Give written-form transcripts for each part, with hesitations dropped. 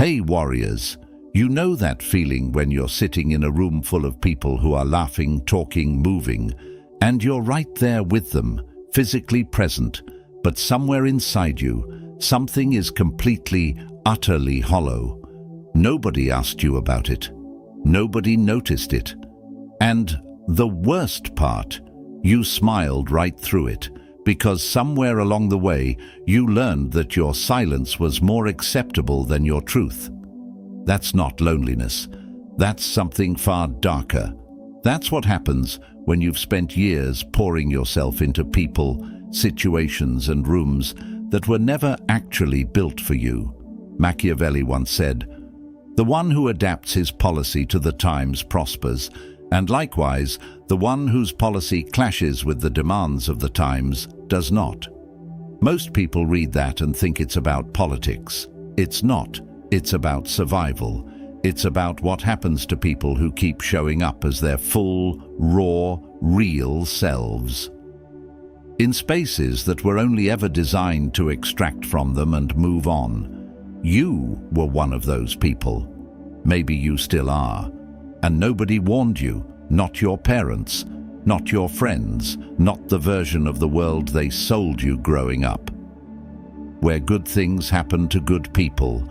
Hey warriors, you know that feeling when you're sitting in a room full of people who are laughing, talking, moving, and you're right there with them, physically present, but somewhere inside you, something is completely, utterly hollow. Nobody asked you about it. Nobody noticed it. And the worst part, you smiled right through it, because somewhere along the way, you learned that your silence was more acceptable than your truth. That's not loneliness. That's something far darker. That's what happens when you've spent years pouring yourself into people, situations, and rooms that were never actually built for you. Machiavelli once said, "The one who adapts his policy to the times prospers, and likewise, the one whose policy clashes with the demands of the times does not." Most people read that and think it's about politics. It's not. It's about survival. It's about what happens to people who keep showing up as their full, raw, real selves. In spaces that were only ever designed to extract from them and move on. You were one of those people. Maybe you still are. And nobody warned you, not your parents, not your friends, not the version of the world they sold you growing up. Where good things happen to good people,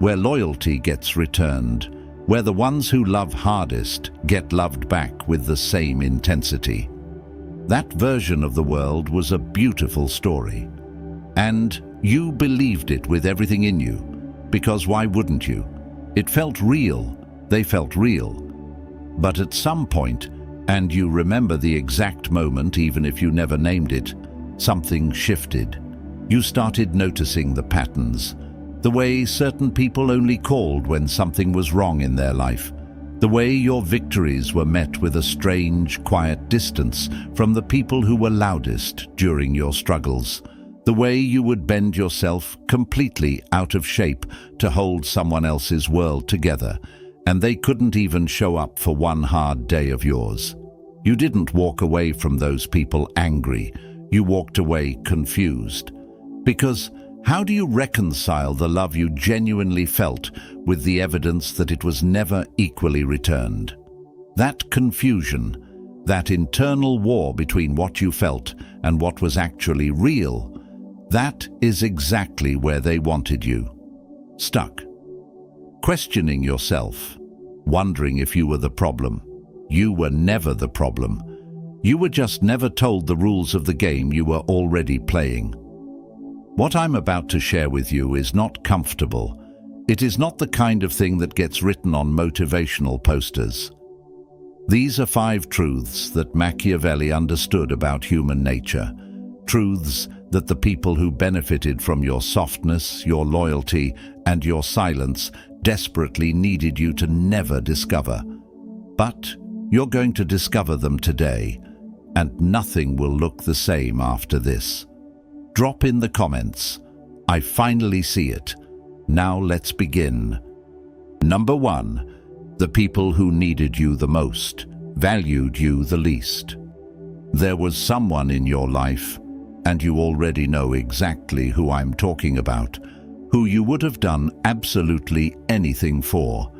where loyalty gets returned, where the ones who love hardest get loved back with the same intensity. That version of the world was a beautiful story. And you believed it with everything in you, because why wouldn't you? It felt real. They felt real. But at some point, and you remember the exact moment even if you never named it, something shifted. You started noticing the patterns, the way certain people only called when something was wrong in their life, the way your victories were met with a strange, quiet distance from the people who were loudest during your struggles, the way you would bend yourself completely out of shape to hold someone else's world together, and they couldn't even show up for one hard day of yours. You didn't walk away from those people angry. You walked away confused. Because how do you reconcile the love you genuinely felt with the evidence that it was never equally returned? That confusion, that internal war between what you felt and what was actually real, that is exactly where they wanted you. Stuck. Questioning yourself, wondering if you were the problem. You were never the problem. You were just never told the rules of the game you were already playing. What I'm about to share with you is not comfortable. It is not the kind of thing that gets written on motivational posters. These are 5 truths that Machiavelli understood about human nature. Truths that the people who benefited from your softness, your loyalty, and your silence desperately needed you to never discover. But you're going to discover them today, and nothing will look the same after this. Drop in the comments, "I finally see it. Now let's begin." Number 1, the people who needed you the most, valued you the least. There was someone in your life, and you already know exactly who I'm talking about, who you would have done absolutely anything for,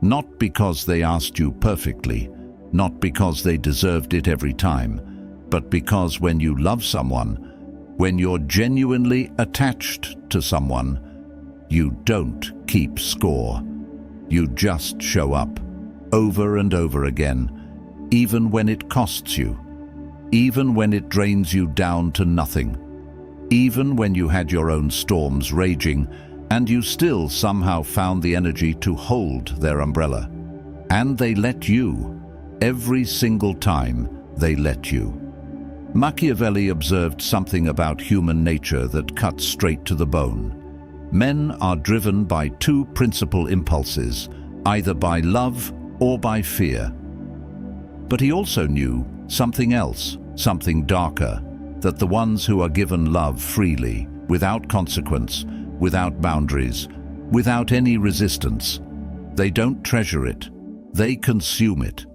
not because they asked you perfectly, not because they deserved it every time, but because when you love someone, when you're genuinely attached to someone, you don't keep score. You just show up, over and over again, even when it costs you, even when it drains you down to nothing, even when you had your own storms raging, and you still somehow found the energy to hold their umbrella. And they let you. Every single time, they let you. Machiavelli observed something about human nature that cuts straight to the bone. Men are driven by 2 principal impulses, either by love or by fear. But he also knew something else, something darker, that the ones who are given love freely, without consequence, without boundaries, without any resistance, they don't treasure it, they consume it.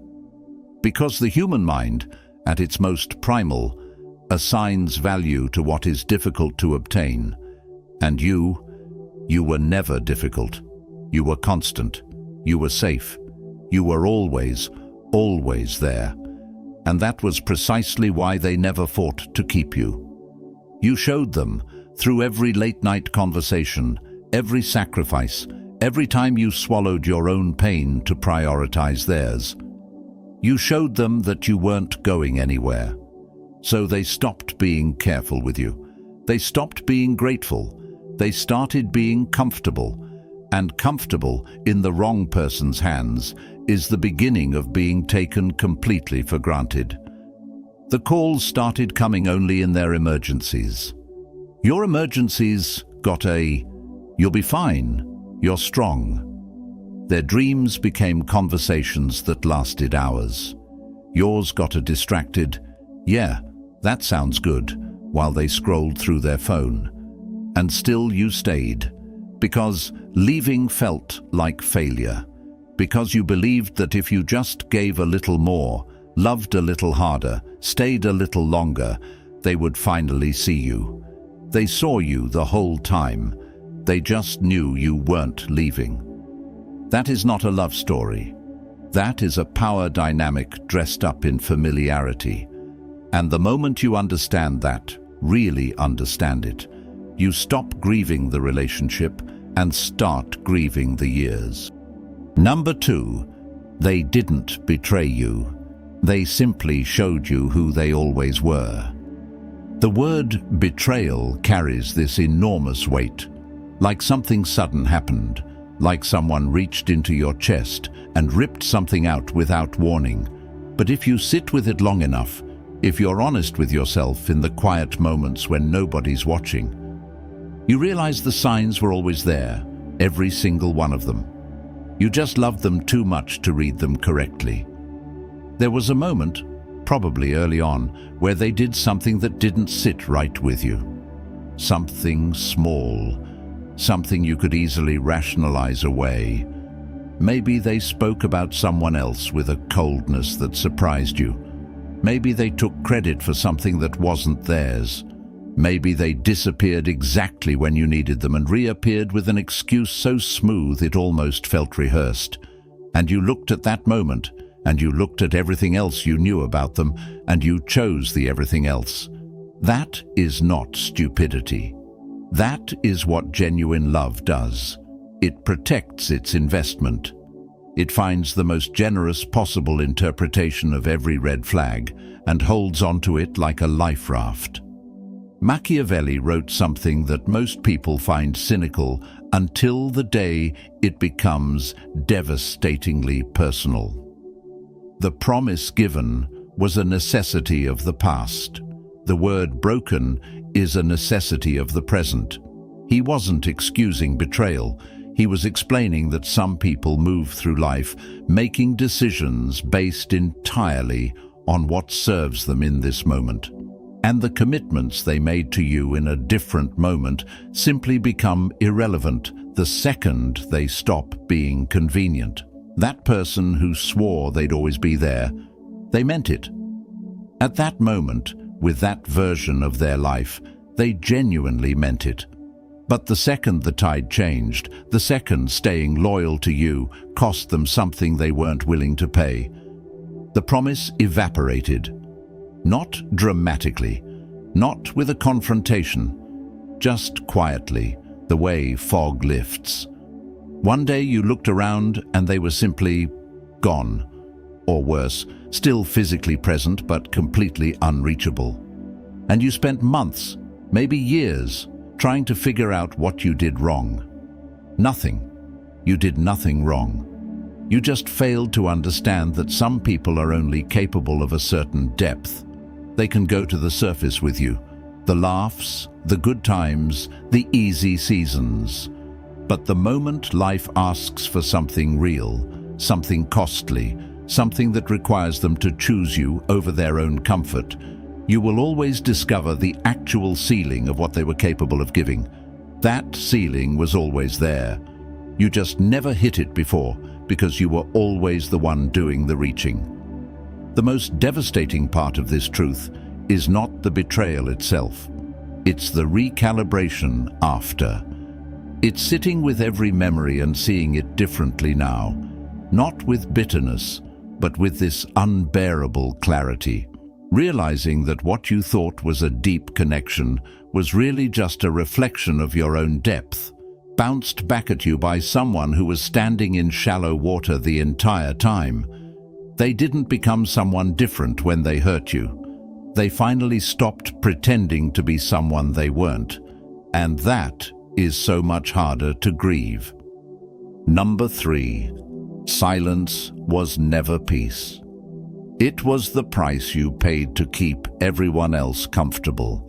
Because the human mind, at its most primal, assigns value to what is difficult to obtain. And you were never difficult. You were constant. You were safe. You were always, always there. And that was precisely why they never fought to keep you. You showed them, through every late-night conversation, every sacrifice, every time you swallowed your own pain to prioritize theirs. You showed them that you weren't going anywhere. So they stopped being careful with you. They stopped being grateful. They started being comfortable. And comfortable in the wrong person's hands is the beginning of being taken completely for granted. The calls started coming only in their emergencies. Your emergencies got a, "You'll be fine, you're strong." Their dreams became conversations that lasted hours. Yours got a distracted, "Yeah, that sounds good," while they scrolled through their phone. And still you stayed, because leaving felt like failure, because you believed that if you just gave a little more, loved a little harder, stayed a little longer, they would finally see you. They saw you the whole time. They just knew you weren't leaving. That is not a love story. That is a power dynamic dressed up in familiarity. And the moment you understand that, really understand it, you stop grieving the relationship and start grieving the years. Number 2, they didn't betray you. They simply showed you who they always were. The word betrayal carries this enormous weight, like something sudden happened, like someone reached into your chest and ripped something out without warning. But if you sit with it long enough, if you're honest with yourself in the quiet moments when nobody's watching, you realize the signs were always there, every single one of them. You just loved them too much to read them correctly. There was a moment, probably early on, where they did something that didn't sit right with you. Something small, something you could easily rationalize away. Maybe they spoke about someone else with a coldness that surprised you. Maybe they took credit for something that wasn't theirs. Maybe they disappeared exactly when you needed them and reappeared with an excuse so smooth it almost felt rehearsed. And you looked at that moment, and you looked at everything else you knew about them, and you chose the everything else. That is not stupidity. That is what genuine love does. It protects its investment. It finds the most generous possible interpretation of every red flag and holds onto it like a life raft. Machiavelli wrote something that most people find cynical until the day it becomes devastatingly personal. The promise given was a necessity of the past. The word broken is a necessity of the present. He wasn't excusing betrayal. He was explaining that some people move through life making decisions based entirely on what serves them in this moment. And the commitments they made to you in a different moment simply become irrelevant the second they stop being convenient. That person who swore they'd always be there, they meant it. At that moment, with that version of their life, they genuinely meant it. But the second the tide changed, the second staying loyal to you cost them something they weren't willing to pay. The promise evaporated. Not dramatically, not with a confrontation, just quietly, the way fog lifts. One day you looked around and they were simply gone, or worse, still physically present but completely unreachable. And you spent months, maybe years, trying to figure out what you did wrong. Nothing. You did nothing wrong. You just failed to understand that some people are only capable of a certain depth. They can go to the surface with you, the laughs, the good times, the easy seasons. But the moment life asks for something real, something costly, something that requires them to choose you over their own comfort, you will always discover the actual ceiling of what they were capable of giving. That ceiling was always there. You just never hit it before because you were always the one doing the reaching. The most devastating part of this truth is not the betrayal itself. It's the recalibration after. It's sitting with every memory and seeing it differently now, not with bitterness, but with this unbearable clarity, realizing that what you thought was a deep connection was really just a reflection of your own depth, bounced back at you by someone who was standing in shallow water the entire time. They didn't become someone different when they hurt you. They finally stopped pretending to be someone they weren't, and that is so much harder to grieve. Number 3. Silence was never peace. It was the price you paid to keep everyone else comfortable.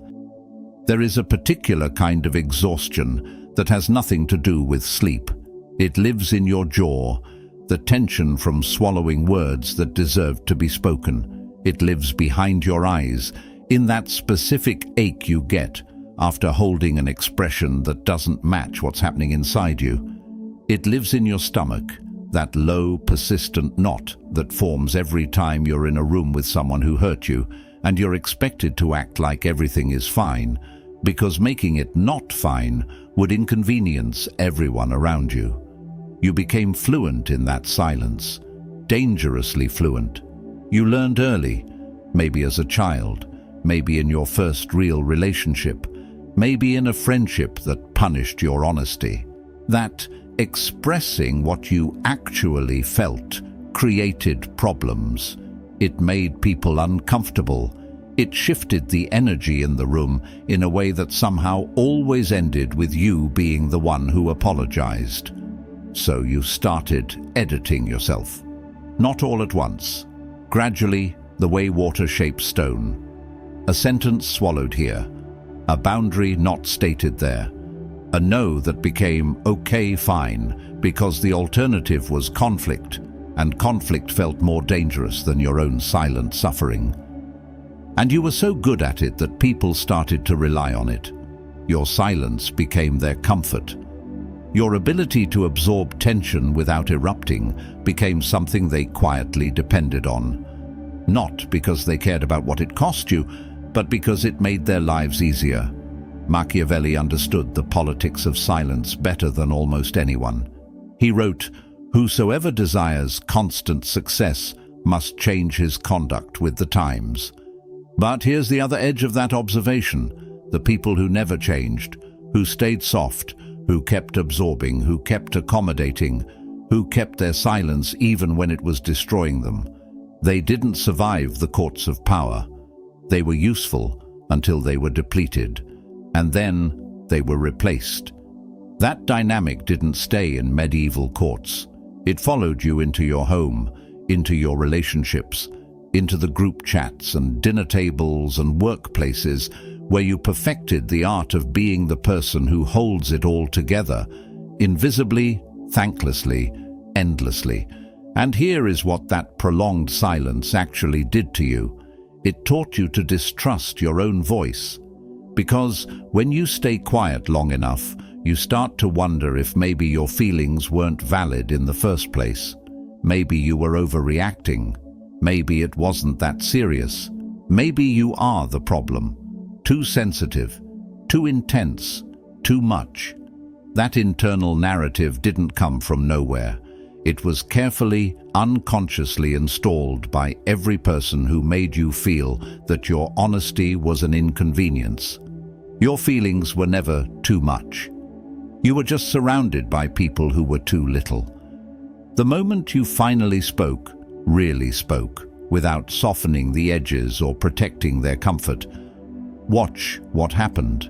There is a particular kind of exhaustion that has nothing to do with sleep. It lives in your jaw, the tension from swallowing words that deserve to be spoken. It lives behind your eyes, in that specific ache you get after holding an expression that doesn't match what's happening inside you. It lives in your stomach, that low, persistent knot that forms every time you're in a room with someone who hurt you, and you're expected to act like everything is fine, because making it not fine would inconvenience everyone around you. You became fluent in that silence, dangerously fluent. You learned early, maybe as a child, maybe in your first real relationship, maybe in a friendship that punished your honesty, that expressing what you actually felt created problems. It made people uncomfortable. It shifted the energy in the room in a way that somehow always ended with you being the one who apologized. So you started editing yourself. Not all at once. Gradually, the way water shapes stone. A sentence swallowed here. A boundary not stated there. A no that became okay, fine, because the alternative was conflict, and conflict felt more dangerous than your own silent suffering. And you were so good at it that people started to rely on it. Your silence became their comfort. Your ability to absorb tension without erupting became something they quietly depended on. Not because they cared about what it cost you, but because it made their lives easier. Machiavelli understood the politics of silence better than almost anyone. He wrote, "Whosoever desires constant success must change his conduct with the times." But here's the other edge of that observation. The people who never changed, who stayed soft, who kept absorbing, who kept accommodating, who kept their silence even when it was destroying them. They didn't survive the courts of power. They were useful until they were depleted, and then they were replaced. That dynamic didn't stay in medieval courts. It followed you into your home, into your relationships, into the group chats and dinner tables and workplaces where you perfected the art of being the person who holds it all together, invisibly, thanklessly, endlessly. And here is what that prolonged silence actually did to you. It taught you to distrust your own voice. Because when you stay quiet long enough, you start to wonder if maybe your feelings weren't valid in the first place. Maybe you were overreacting. Maybe it wasn't that serious. Maybe you are the problem. Too sensitive, too intense, too much. That internal narrative didn't come from nowhere. It was carefully, unconsciously installed by every person who made you feel that your honesty was an inconvenience. Your feelings were never too much. You were just surrounded by people who were too little. The moment you finally spoke, really spoke, without softening the edges or protecting their comfort, watch what happened.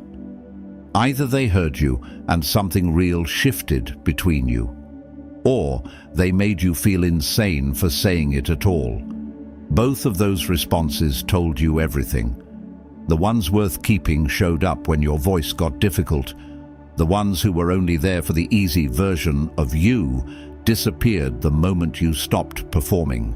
Either they heard you and something real shifted between you, or they made you feel insane for saying it at all. Both of those responses told you everything. The ones worth keeping showed up when your voice got difficult. The ones who were only there for the easy version of you disappeared the moment you stopped performing.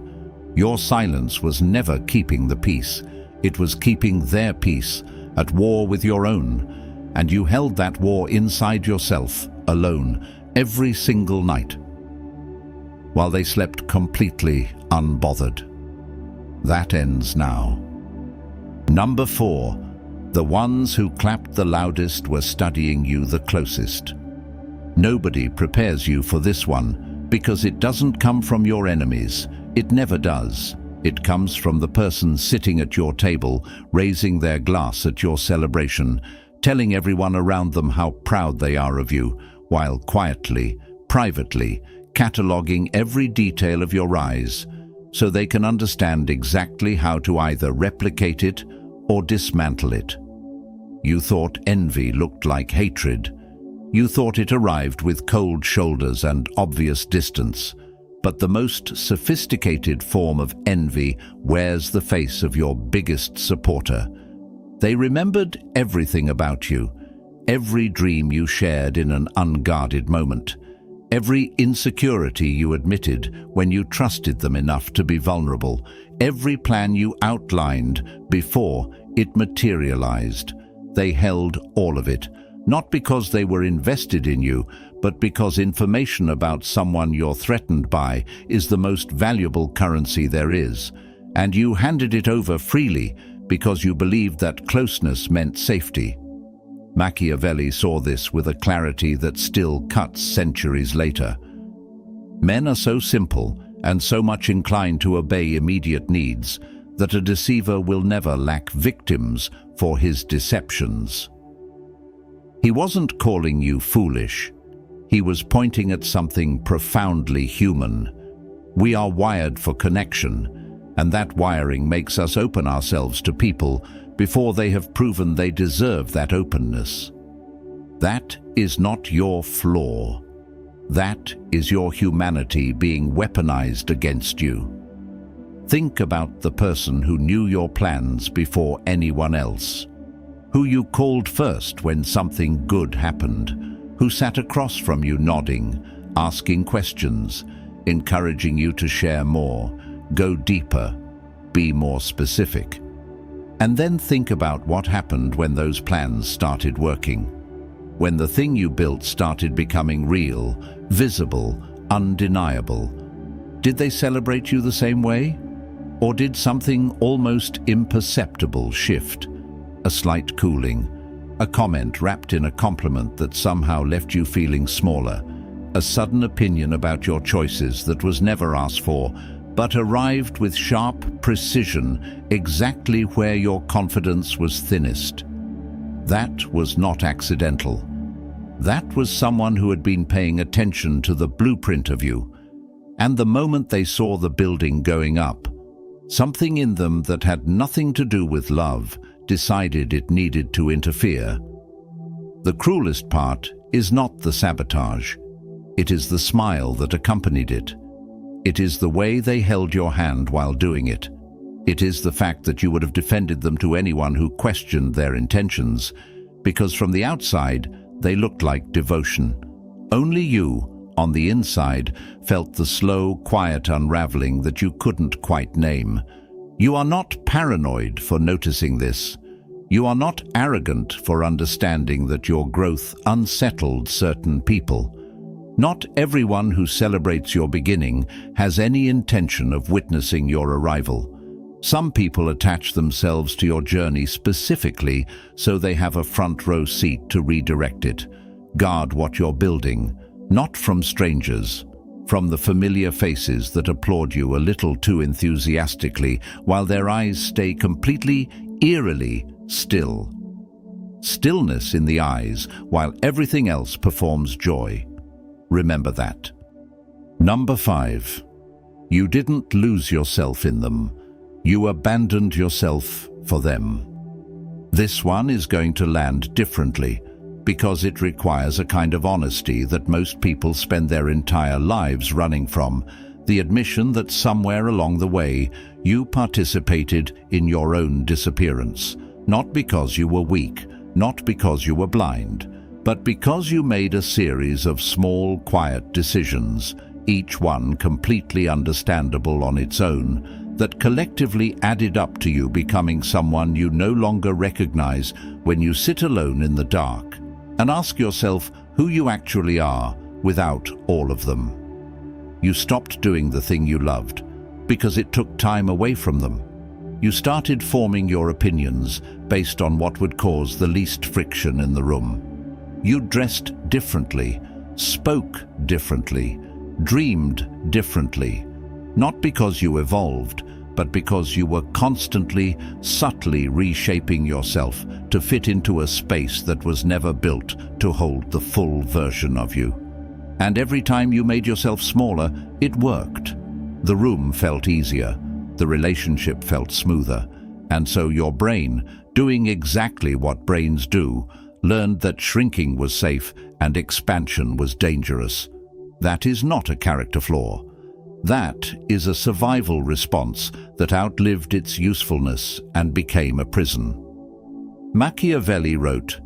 Your silence was never keeping the peace. It was keeping their peace, at war with your own. And you held that war inside yourself, alone, every single night, while they slept completely unbothered. That ends now. Number 4. The ones who clapped the loudest were studying you the closest. Nobody prepares you for this one, because it doesn't come from your enemies. It never does. It comes from the person sitting at your table, raising their glass at your celebration, telling everyone around them how proud they are of you, while quietly, privately, cataloging every detail of your rise, so they can understand exactly how to either replicate it or dismantle it. You thought envy looked like hatred. You thought it arrived with cold shoulders and obvious distance. But the most sophisticated form of envy wears the face of your biggest supporter. They remembered everything about you, every dream you shared in an unguarded moment, every insecurity you admitted when you trusted them enough to be vulnerable, every plan you outlined before it materialized. They held all of it, not because they were invested in you, but because information about someone you're threatened by is the most valuable currency there is, and you handed it over freely because you believed that closeness meant safety. Machiavelli saw this with a clarity that still cuts centuries later. Men are so simple and so much inclined to obey immediate needs that a deceiver will never lack victims for his deceptions. He wasn't calling you foolish. He was pointing at something profoundly human. We are wired for connection, and that wiring makes us open ourselves to people before they have proven they deserve that openness. That is not your flaw. That is your humanity being weaponized against you. Think about the person who knew your plans before anyone else, who you called first when something good happened, who sat across from you nodding, asking questions, encouraging you to share more, go deeper, be more specific. And then think about what happened when those plans started working, when the thing you built started becoming real, visible, undeniable. Did they celebrate you the same way? Or did something almost imperceptible shift? A slight cooling, a comment wrapped in a compliment that somehow left you feeling smaller, a sudden opinion about your choices that was never asked for, but arrived with sharp precision exactly where your confidence was thinnest. That was not accidental. That was someone who had been paying attention to the blueprint of you. And the moment they saw the building going up, something in them that had nothing to do with love decided it needed to interfere. The cruelest part is not the sabotage. It is the smile that accompanied it. It is the way they held your hand while doing it. It is the fact that you would have defended them to anyone who questioned their intentions, because from the outside, they looked like devotion. Only you, on the inside, felt the slow, quiet unraveling that you couldn't quite name. You are not paranoid for noticing this. You are not arrogant for understanding that your growth unsettled certain people. Not everyone who celebrates your beginning has any intention of witnessing your arrival. Some people attach themselves to your journey specifically so they have a front row seat to redirect it. Guard what you're building, not from strangers, from the familiar faces that applaud you a little too enthusiastically while their eyes stay completely, eerily still. Stillness in the eyes while everything else performs joy. Remember that. Number 5. You didn't lose yourself in them. You abandoned yourself for them. This one is going to land differently because it requires a kind of honesty that most people spend their entire lives running from, the admission that somewhere along the way you participated in your own disappearance, not because you were weak, not because you were blind, but because you made a series of small, quiet decisions, each one completely understandable on its own, that collectively added up to you becoming someone you no longer recognize when you sit alone in the dark and ask yourself who you actually are without all of them. You stopped doing the thing you loved because it took time away from them. You started forming your opinions based on what would cause the least friction in the room. You dressed differently, spoke differently, dreamed differently, not because you evolved, but because you were constantly, subtly reshaping yourself to fit into a space that was never built to hold the full version of you. And every time you made yourself smaller, it worked. The room felt easier, the relationship felt smoother, and so your brain, doing exactly what brains do, learned that shrinking was safe and expansion was dangerous. That is not a character flaw. That is a survival response that outlived its usefulness and became a prison. Machiavelli wrote,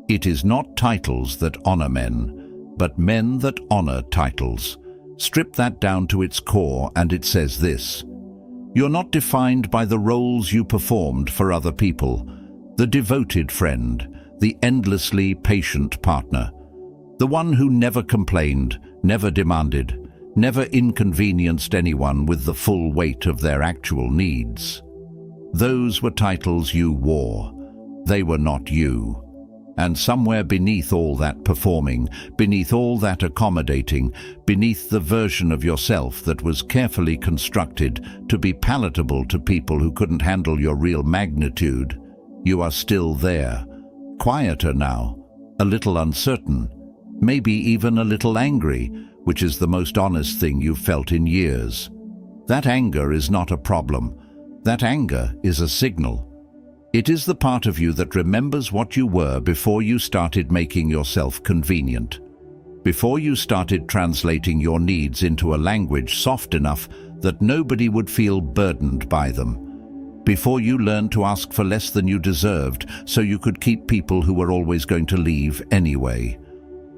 "It is not titles that honor men, but men that honor titles." Strip that down to its core and it says this: you're not defined by the roles you performed for other people, the devoted friend, the endlessly patient partner, the one who never complained, never demanded, never inconvenienced anyone with the full weight of their actual needs. Those were titles you wore. They were not you. And somewhere beneath all that performing, beneath all that accommodating, beneath the version of yourself that was carefully constructed to be palatable to people who couldn't handle your real magnitude, you are still there, quieter now, a little uncertain, maybe even a little angry, which is the most honest thing you've felt in years. That anger is not a problem. That anger is a signal. It is the part of you that remembers what you were before you started making yourself convenient, before you started translating your needs into a language soft enough that nobody would feel burdened by them, before you learned to ask for less than you deserved so you could keep people who were always going to leave anyway.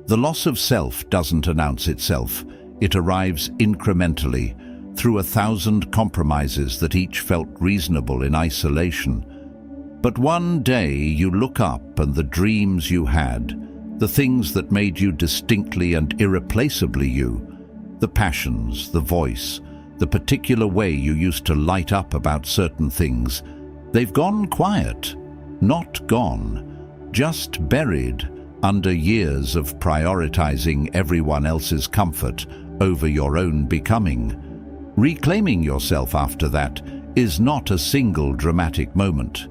The loss of self doesn't announce itself. It arrives incrementally, through 1,000 compromises that each felt reasonable in isolation. But one day you look up and the dreams you had, the things that made you distinctly and irreplaceably you, the passions, the voice, the particular way you used to light up about certain things, they've gone quiet, not gone, just buried under years of prioritizing everyone else's comfort over your own becoming. Reclaiming yourself after that is not a single dramatic moment.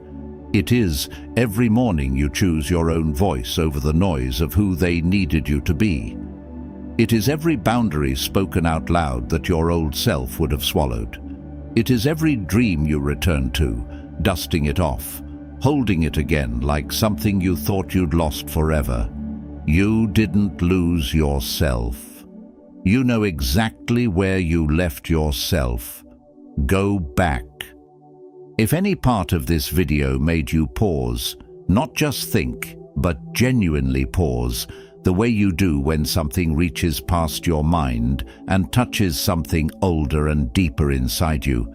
It is every morning you choose your own voice over the noise of who they needed you to be. It is every boundary spoken out loud that your old self would have swallowed. It is every dream you return to, dusting it off, holding it again like something you thought you'd lost forever. You didn't lose yourself. You know exactly where you left yourself. Go back. If any part of this video made you pause, not just think, but genuinely pause, the way you do when something reaches past your mind and touches something older and deeper inside you,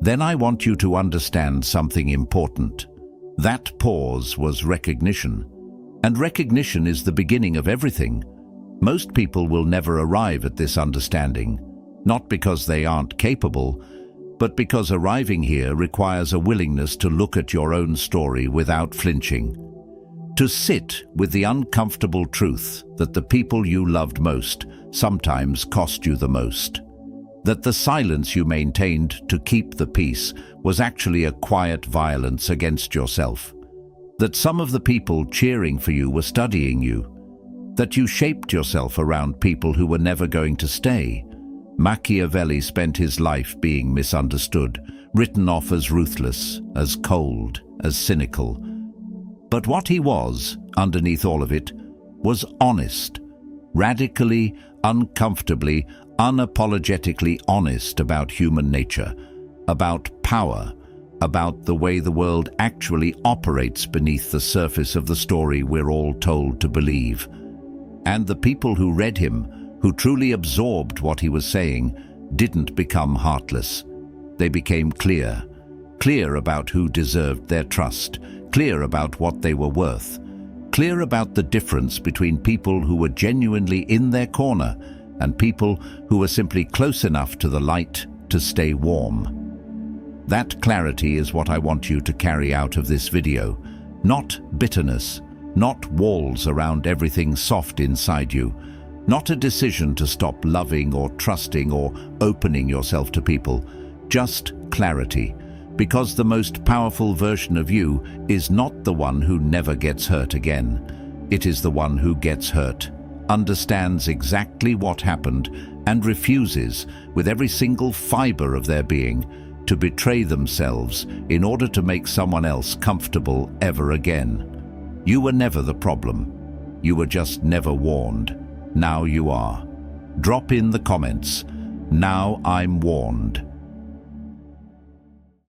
then I want you to understand something important. That pause was recognition. And recognition is the beginning of everything. Most people will never arrive at this understanding, not because they aren't capable, but because arriving here requires a willingness to look at your own story without flinching. To sit with the uncomfortable truth that the people you loved most sometimes cost you the most. That the silence you maintained to keep the peace was actually a quiet violence against yourself. That some of the people cheering for you were studying you. That you shaped yourself around people who were never going to stay. Machiavelli spent his life being misunderstood, written off as ruthless, as cold, as cynical. But what he was, underneath all of it, was honest, radically, uncomfortably, unapologetically honest about human nature, about power, about the way the world actually operates beneath the surface of the story we're all told to believe. And the people who read him, who truly absorbed what he was saying, didn't become heartless. They became clear about who deserved their trust, clear about what they were worth, clear about the difference between people who were genuinely in their corner and people who were simply close enough to the light to stay warm. That clarity is what I want you to carry out of this video. Not bitterness, not walls around everything soft inside you, Not a decision to stop loving or trusting or opening yourself to people, just clarity. Because the most powerful version of you is not the one who never gets hurt again. It is the one who gets hurt, understands exactly what happened, and refuses, with every single fiber of their being, to betray themselves in order to make someone else comfortable ever again. You were never the problem. You were just never warned. Now you are. Drop in the comments. Now I'm warned.